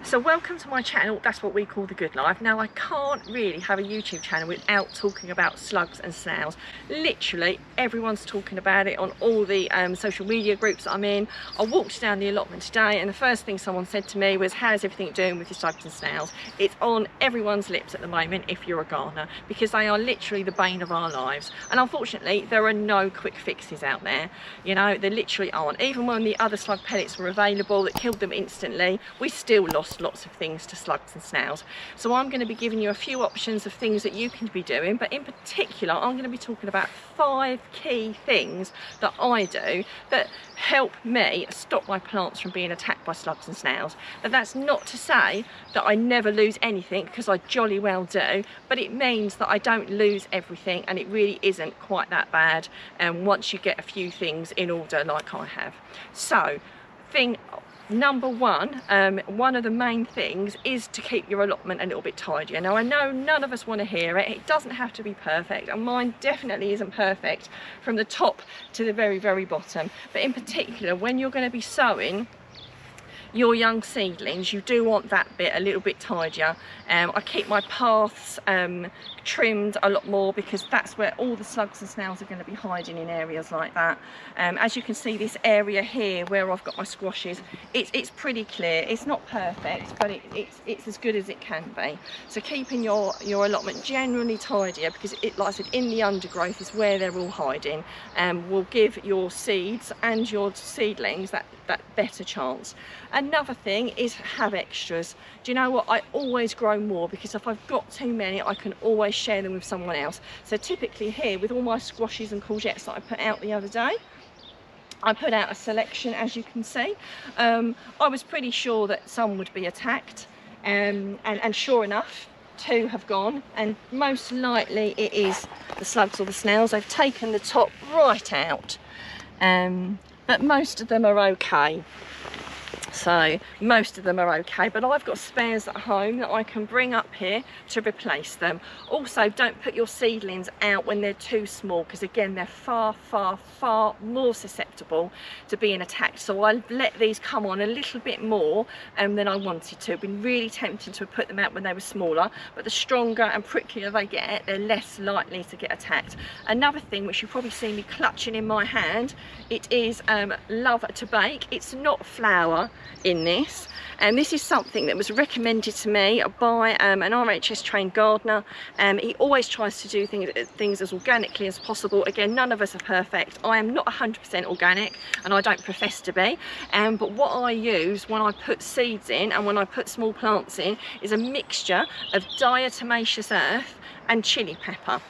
So welcome to my channel. That's what we call the good life. Now I can't really have a YouTube channel without talking about slugs and snails. Literally everyone's talking about it on all the social media groups that I'm in. I walked down the allotment today and the first thing someone said to me was, how's everything doing with your slugs and snails? It's on everyone's lips at the moment if you're a gardener, because they are literally the bane of our lives. And unfortunately there are no quick fixes out there. You know, there literally aren't. Even when the other slug pellets were available that killed them instantly, we still lost lots of things to slugs and snails. So I'm going to be giving you a few options of things that you can be doing, but in particular I'm going to be talking about 5 key things that I do that help me stop my plants from being attacked by slugs and snails. Now that's not to say that I never lose anything, because I jolly well do, but it means that I don't lose everything, and it really isn't quite that bad once you get a few things in order like I have. So thing number one, one of the main things is to keep your allotment a little bit tidier. Now I know none of us want to hear it. It doesn't have to be perfect, and mine definitely isn't perfect from the top to the very bottom. But in particular, when you're going to be sowing your young seedlings, you do want that bit a little bit tidier. I keep my paths trimmed a lot more, because that's where all the slugs and snails are going to be hiding, in areas like that. As you can see, this area here where I've got my squashes, it's pretty clear. It's not perfect, but it's as good as it can be. So keeping your allotment generally tidier, because like I said, in the undergrowth is where they're all hiding, will give your seeds and your seedlings that better chance. Another thing is have extras. Do you know what? I always grow more, because if I've got too many I can always share them with someone else. So typically here, with all my squashes and courgettes that I put out the other day, I put out a selection, as you can see. I was pretty sure that some would be attacked, and sure enough 2 have gone, and most likely it is the slugs or the snails. They've taken the top right out, but most of them are okay. So most of them are okay, but I've got spares at home that I can bring up here to replace them. Also, don't put your seedlings out when they're too small, because again they're far more susceptible to being attacked. So I let these come on a little bit more than I wanted to. I've been really tempted to put them out when they were smaller, but the stronger and pricklier they get, they're less likely to get attacked. Another thing which you've probably seen me clutching in my hand, it is Love to Bake. It's not flour in this, and this is something that was recommended to me by an RHS trained gardener. He always tries to do things as organically as possible. Again, none of us are perfect. I am not 100% organic, and I don't profess to be, but what I use when I put seeds in and when I put small plants in is a mixture of diatomaceous earth and chili pepper.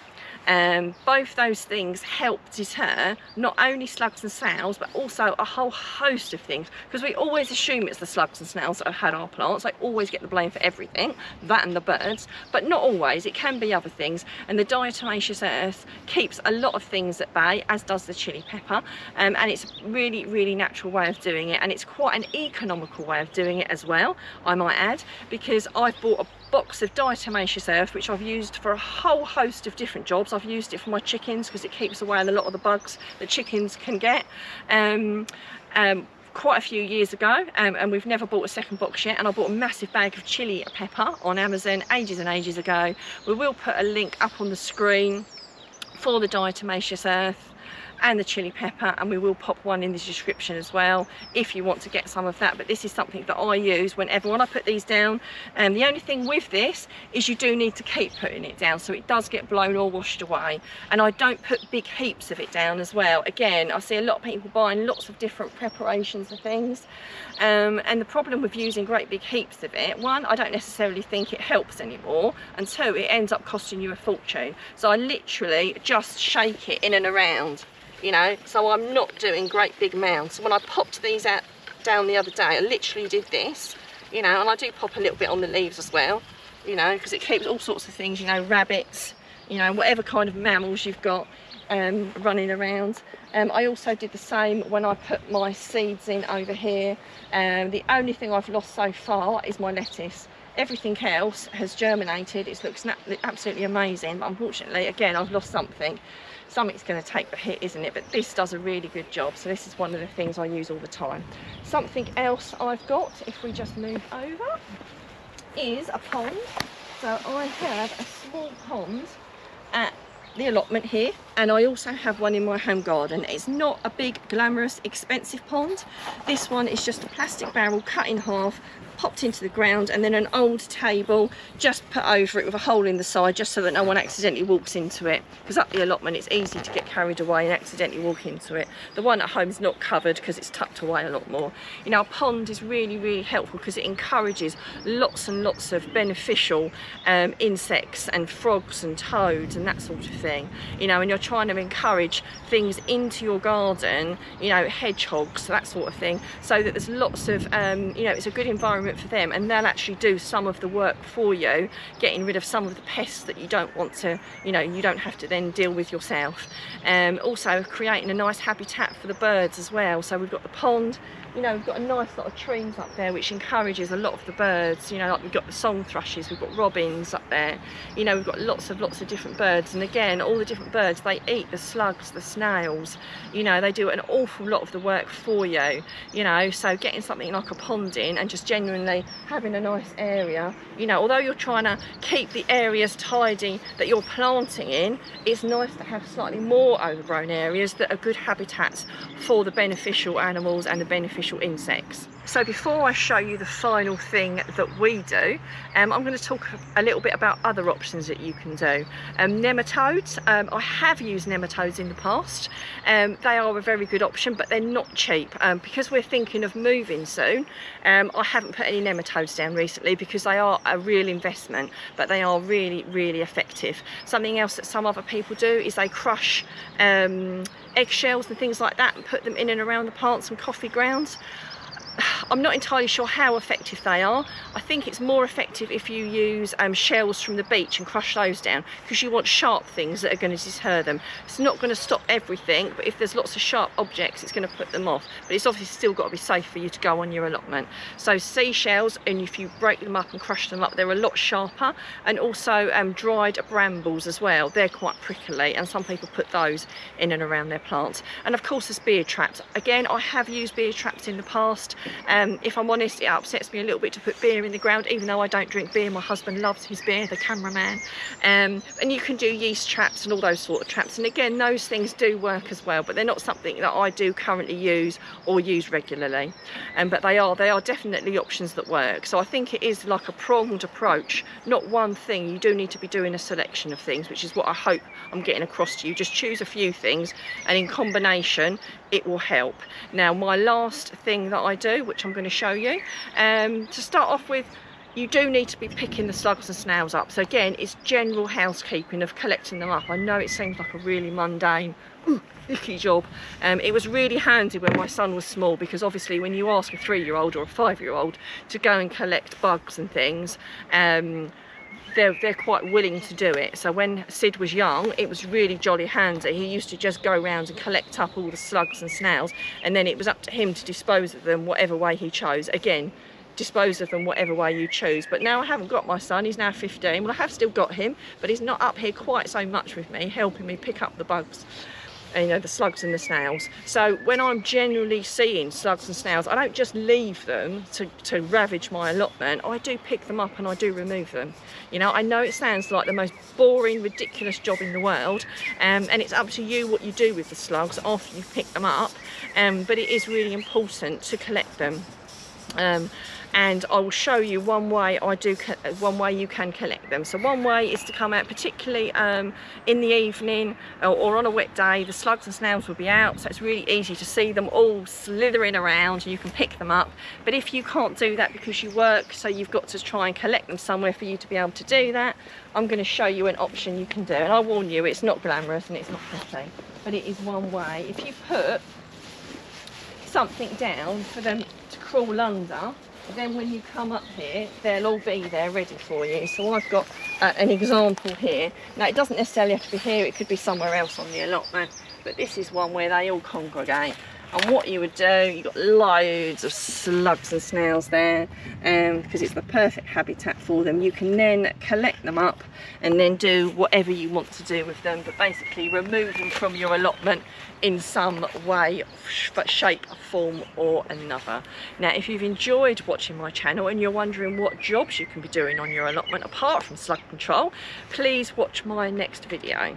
Both those things help deter not only slugs and snails, but also a whole host of things, because we always assume it's the slugs and snails that have had our plants. They always get the blame for everything, that and the birds, but not always. It can be other things, and the diatomaceous earth keeps a lot of things at bay, as does the chili pepper, and it's a really natural way of doing it, and it's quite an economical way of doing it as well, I might add, because I've bought a box of diatomaceous earth which I've used for a whole host of different jobs. I've used it for my chickens because it keeps away a lot of the bugs that chickens can get, quite a few years ago, and we've never bought a second box yet. And I bought a massive bag of chili pepper on Amazon ages and ages ago. We will put a link up on the screen for the diatomaceous earth and the chili pepper, and we will pop one in the description as well if you want to get some of that. But this is something that I use when I put these down, and the only thing with this is you do need to keep putting it down, so it does get blown or washed away. And I don't put big heaps of it down as well. Again, I see a lot of people buying lots of different preparations of things, and the problem with using great big heaps of it, one, I don't necessarily think it helps anymore, and 2, it ends up costing you a fortune. So I literally just shake it in and around, you know, so I'm not doing great big mounds. So when I popped these out down the other day, I literally did this, you know, and I do pop a little bit on the leaves as well, you know, because it keeps all sorts of things, you know, rabbits, you know, whatever kind of mammals you've got running around. I also did the same when I put my seeds in over here. The only thing I've lost so far is my lettuce. Everything else has germinated. It looks absolutely amazing, but unfortunately, again, I've lost something. Something's going to take the hit, isn't it? But this does a really good job, so this is one of the things I use all the time. Something else I've got, if we just move over, is a pond. So I have a small pond at the allotment here, and I also have one in my home garden. It's not a big, glamorous, expensive pond. This one is just a plastic barrel cut in half, popped into the ground, and then an old table just put over it with a hole in the side, just so that no one accidentally walks into it, because up the allotment it's easy to get carried away and accidentally walk into it. The one at home is not covered because it's tucked away a lot more. You know, a pond is really, really helpful because it encourages lots and lots of beneficial insects and frogs and toads and that sort of thing. You know, and you're trying to encourage things into your garden, you know, hedgehogs, that sort of thing, so that there's lots of you know, it's a good environment for them, and they'll actually do some of the work for you, getting rid of some of the pests that you don't want to, you know, you don't have to then deal with yourself. Also creating a nice habitat for the birds as well. So we've got the pond, you know, we've got a nice lot of trees up there which encourages a lot of the birds, you know, like we've got the song thrushes, we've got robins up there, you know, we've got lots of different birds. And again, all the different birds, they eat the slugs, the snails, you know, they do an awful lot of the work for you, you know. So getting something like a pond in and just genuinely having a nice area, you know, although you're trying to keep the areas tidy that you're planting in, it's nice to have slightly more overgrown areas that are good habitats for the beneficial animals and the beneficial insects. So before I show you the final thing that we do, I'm going to talk a little bit about other options that you can do. Nematodes, I have used nematodes in the past. They are a very good option, but they're not cheap. Because we're thinking of moving soon, I haven't put any nematodes down recently because they are a real investment, but they are really, really effective. Something else that some other people do is they crush eggshells and things like that and put them in and around the plants and coffee grounds. I'm not entirely sure how effective they are. I think it's more effective if you use shells from the beach and crush those down, because you want sharp things that are going to deter them. It's not going to stop everything, but if there's lots of sharp objects, it's going to put them off. But it's obviously still got to be safe for you to go on your allotment. So seashells, and if you break them up and crush them up, they're a lot sharper. And also dried brambles as well. They're quite prickly, and some people put those in and around their plants. And of course, there's beer traps. Again, I have used beer traps in the past. If I'm honest, it upsets me a little bit to put beer in the ground, even though I don't drink beer. My husband loves his beer, the cameraman. And you can do yeast traps and all those sort of traps, and again, those things do work as well, but they're not something that I do currently use or use regularly. But they are definitely options that work. So I think it is like a pronged approach, not one thing. You do need to be doing a selection of things, which is what I hope I'm getting across to you. Just choose a few things, and in combination it will help. Now, my last thing that I do, which I'm going to show you, to start off with, you do need to be picking the slugs and snails up. So again, it's general housekeeping of collecting them up. I know it seems like a really mundane, icky job. It was really handy when my son was small, because obviously when you ask a 3-year-old or a 5-year-old to go and collect bugs and things, they're quite willing to do it. So when Sid was young, it was really jolly handy. He used to just go around and collect up all the slugs and snails, and then it was up to him to dispose of them whatever way he chose. Again, dispose of them whatever way you choose. But now I haven't got my son, he's now 15. Well, I have still got him, but he's not up here quite so much with me, helping me pick up the bugs, you know, the slugs and the snails. So when I'm generally seeing slugs and snails, I don't just leave them to ravage my allotment. I do pick them up and I do remove them. You know, I know it sounds like the most boring, ridiculous job in the world, and it's up to you what you do with the slugs after you pick them up, but it is really important to collect them. And I will show you one way you can collect them. So one way is to come out, particularly in the evening or on a wet day. The slugs and snails will be out, so it's really easy to see them all slithering around, and you can pick them up. But if you can't do that because you work, so you've got to try and collect them somewhere for you to be able to do that, I'm going to show you an option you can do. And I warn you, it's not glamorous and it's not pretty, but it is one way. If you put something down for them to crawl under, then when you come up here, they'll all be there ready for you. So I've got an example here. Now, it doesn't necessarily have to be here, it could be somewhere else on the allotment, but this is one where they all congregate. And what you would do, you've got loads of slugs and snails there, because it's the perfect habitat for them. You can then collect them up and then do whatever you want to do with them, but basically remove them from your allotment in some way, shape, form or another. Now, if you've enjoyed watching my channel and you're wondering what jobs you can be doing on your allotment apart from slug control, please watch my next video.